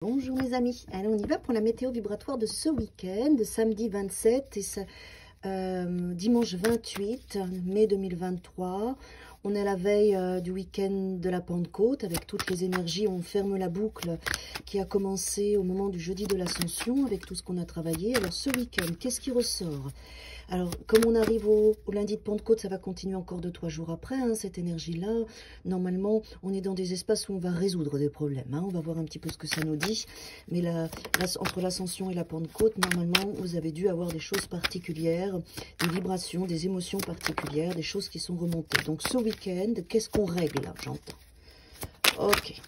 Bonjour mes amis, allez on y va pour la météo vibratoire de ce week-end, samedi 27 et dimanche 28 mai 2023. On est à la veille du week-end de la Pentecôte avec toutes les énergies. On ferme la boucle qui a commencé au moment du jeudi de l'Ascension avec tout ce qu'on a travaillé. Alors ce week-end, qu'est-ce qui ressort? Alors, comme on arrive au lundi de Pentecôte, ça va continuer encore 2-3 jours après, hein, cette énergie-là. Normalement, on est dans des espaces où on va résoudre des problèmes. Hein. On va voir un petit peu ce que ça nous dit. Mais entre l'Ascension et la Pentecôte, normalement, vous avez dû avoir des choses particulières, des vibrations, des émotions particulières, des choses qui sont remontées. Donc, ce week-end, qu'est-ce qu'on règle là, j'entends? Ok.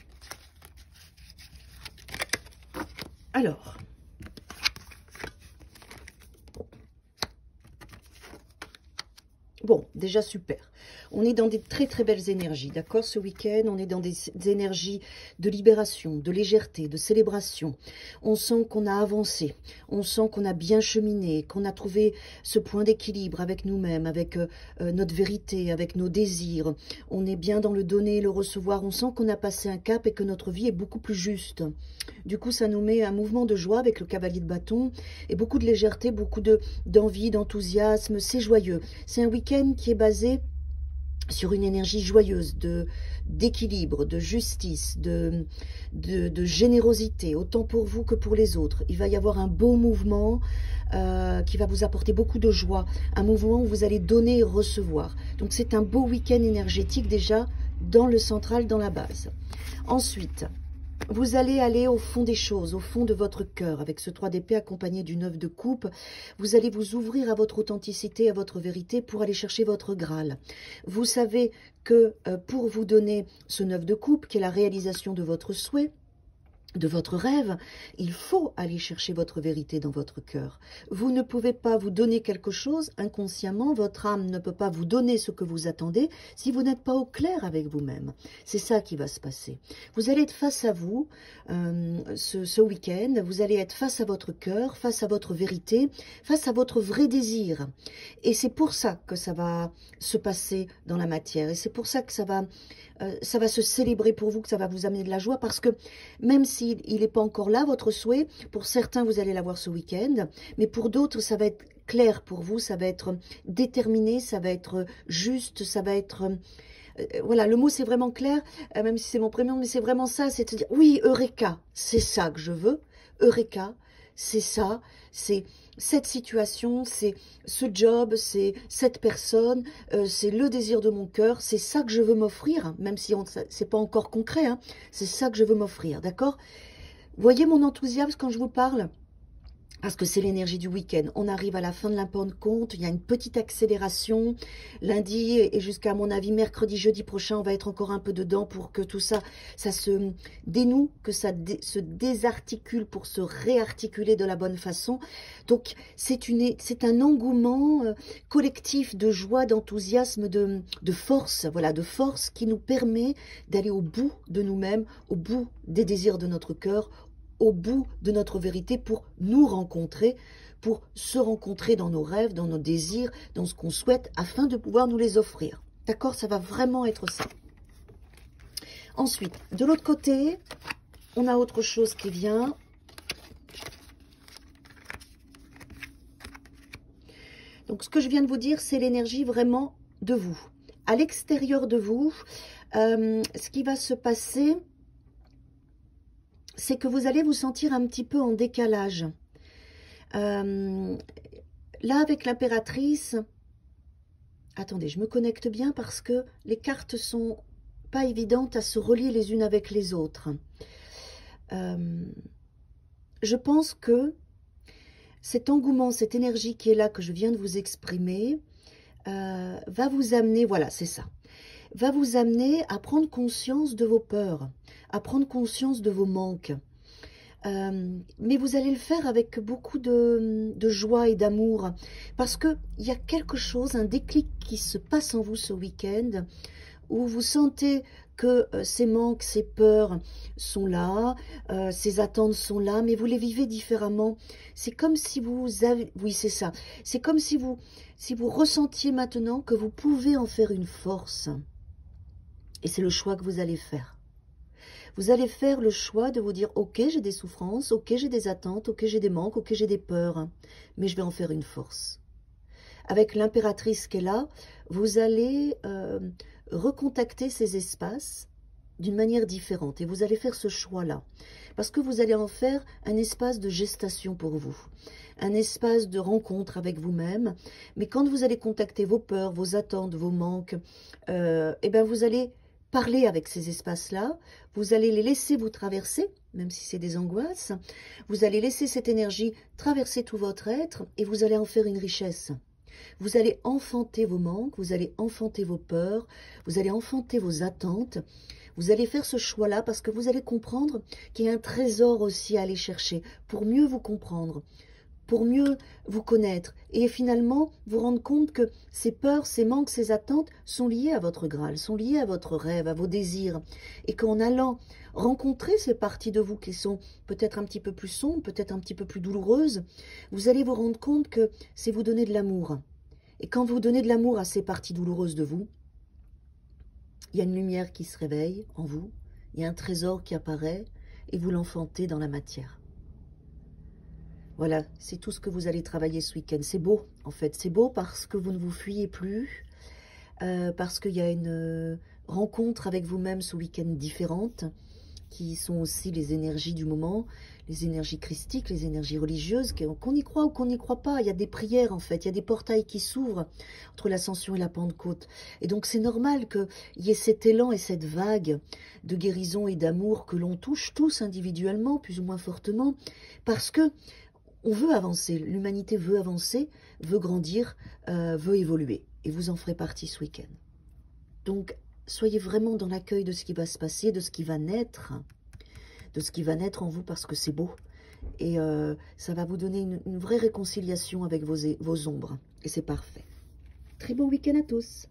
Alors... Bon, déjà super. On est dans des très très belles énergies, d'accord? Ce week-end, on est dans des énergies de libération, de légèreté, de célébration. On sent qu'on a avancé, on sent qu'on a bien cheminé, qu'on a trouvé ce point d'équilibre avec nous-mêmes, avec notre vérité, avec nos désirs. On est bien dans le donner et le recevoir. On sent qu'on a passé un cap et que notre vie est beaucoup plus juste. Du coup, ça nous met un mouvement de joie avec le cavalier de bâton et beaucoup de légèreté, beaucoup d'envie, d'enthousiasme. C'est joyeux. C'est un week-end qui est basé sur une énergie joyeuse, d'équilibre, de justice, de générosité, autant pour vous que pour les autres. Il va y avoir un beau mouvement qui va vous apporter beaucoup de joie, un mouvement où vous allez donner et recevoir. Donc c'est un beau week-end énergétique déjà dans le central, dans la base. Ensuite, vous allez aller au fond des choses, au fond de votre cœur, avec ce 3 d'épée accompagné du 9 de coupe. Vous allez vous ouvrir à votre authenticité, à votre vérité pour aller chercher votre Graal. Vous savez que pour vous donner ce 9 de coupe, qui est la réalisation de votre souhait, de votre rêve, il faut aller chercher votre vérité dans votre cœur. Vous ne pouvez pas vous donner quelque chose inconsciemment, votre âme ne peut pas vous donner ce que vous attendez si vous n'êtes pas au clair avec vous-même. C'est ça qui va se passer. Vous allez être face à vous ce week-end, vous allez être face à votre cœur, face à votre vérité, face à votre vrai désir. Et c'est pour ça que ça va se passer dans la matière. Et c'est pour ça que ça va se célébrer pour vous, que ça va vous amener de la joie, parce que même s'il n'est pas encore là, votre souhait, pour certains, vous allez l'avoir ce week-end, mais pour d'autres, ça va être clair pour vous, ça va être déterminé, ça va être juste, ça va être... voilà, le mot c'est vraiment clair, même si c'est mon prénom, mais c'est vraiment ça, c'est de dire, oui, Eureka, c'est ça que je veux, Eureka, c'est ça, c'est cette situation, c'est ce job, c'est cette personne, c'est le désir de mon cœur, c'est ça que je veux m'offrir, même si c'est pas encore concret, hein, c'est ça que je veux m'offrir, d'accord? Voyez mon enthousiasme quand je vous parle? Parce que c'est l'énergie du week-end. On arrive à la fin de la Pentecôte, il y a une petite accélération. Lundi et jusqu'à mon avis mercredi, jeudi prochain, on va être encore un peu dedans pour que tout ça, ça se dénoue, que ça se désarticule pour se réarticuler de la bonne façon. Donc c'est un engouement collectif de joie, d'enthousiasme, de force, voilà, de force qui nous permet d'aller au bout de nous-mêmes, au bout des désirs de notre cœur, au bout de notre vérité pour nous rencontrer, pour se rencontrer dans nos rêves, dans nos désirs, dans ce qu'on souhaite, afin de pouvoir nous les offrir. D'accord? Ça va vraiment être ça. Ensuite, de l'autre côté, on a autre chose qui vient. Donc, ce que je viens de vous dire, c'est l'énergie vraiment de vous. À l'extérieur de vous, ce qui va se passer, c'est que vous allez vous sentir un petit peu en décalage. Là, avec l'impératrice, attendez, je me connecte bien parce que les cartes sont pas évidentes à se relier les unes avec les autres. Je pense que cet engouement, cette énergie qui est là, que je viens de vous exprimer, va vous amener, voilà, c'est ça, va vous amener à prendre conscience de vos peurs, à prendre conscience de vos manques. Mais vous allez le faire avec beaucoup de joie et d'amour, parce qu'il y a quelque chose, un déclic qui se passe en vous ce week-end, où vous sentez que ces manques, ces peurs sont là, ces attentes sont là, mais vous les vivez différemment. C'est comme si vous avez... Oui, c'est ça. C'est comme si vous ressentiez maintenant que vous pouvez en faire une force. Et c'est le choix que vous allez faire. Vous allez faire le choix de vous dire, ok, j'ai des souffrances, ok, j'ai des attentes, ok, j'ai des manques, ok, j'ai des peurs, mais je vais en faire une force. Avec l'impératrice qui est là, vous allez recontacter ces espaces d'une manière différente. Et vous allez faire ce choix-là. Parce que vous allez en faire un espace de gestation pour vous. Un espace de rencontre avec vous-même. Mais quand vous allez contacter vos peurs, vos attentes, vos manques, eh bien vous allez parler avec ces espaces-là. Vous allez les laisser vous traverser, même si c'est des angoisses. Vous allez laisser cette énergie traverser tout votre être et vous allez en faire une richesse. Vous allez enfanter vos manques, vous allez enfanter vos peurs, vous allez enfanter vos attentes. Vous allez faire ce choix-là parce que vous allez comprendre qu'il y a un trésor aussi à aller chercher pour mieux vous comprendre, pour mieux vous connaître et finalement vous rendre compte que ces peurs, ces manques, ces attentes sont liées à votre Graal, sont liées à votre rêve, à vos désirs. Et qu'en allant rencontrer ces parties de vous qui sont peut-être un petit peu plus sombres, peut-être un petit peu plus douloureuses, vous allez vous rendre compte que c'est vous donner de l'amour. Et quand vous donnez de l'amour à ces parties douloureuses de vous, il y a une lumière qui se réveille en vous, il y a un trésor qui apparaît et vous l'enfantez dans la matière. Voilà, c'est tout ce que vous allez travailler ce week-end. C'est beau, en fait. C'est beau parce que vous ne vous fuyez plus, parce qu'il y a une rencontre avec vous-même ce week-end différente, qui sont aussi les énergies du moment, les énergies christiques, les énergies religieuses, qu'on y croit ou qu'on n'y croit pas. Il y a des prières, en fait, il y a des portails qui s'ouvrent entre l'Ascension et la Pentecôte. Et donc, c'est normal qu'il y ait cet élan et cette vague de guérison et d'amour que l'on touche tous individuellement, plus ou moins fortement, parce que on veut avancer, l'humanité veut avancer, veut grandir, veut évoluer. Et vous en ferez partie ce week-end. Donc, soyez vraiment dans l'accueil de ce qui va se passer, de ce qui va naître en vous parce que c'est beau. Et ça va vous donner une vraie réconciliation avec vos ombres. Et c'est parfait. Très bon week-end à tous.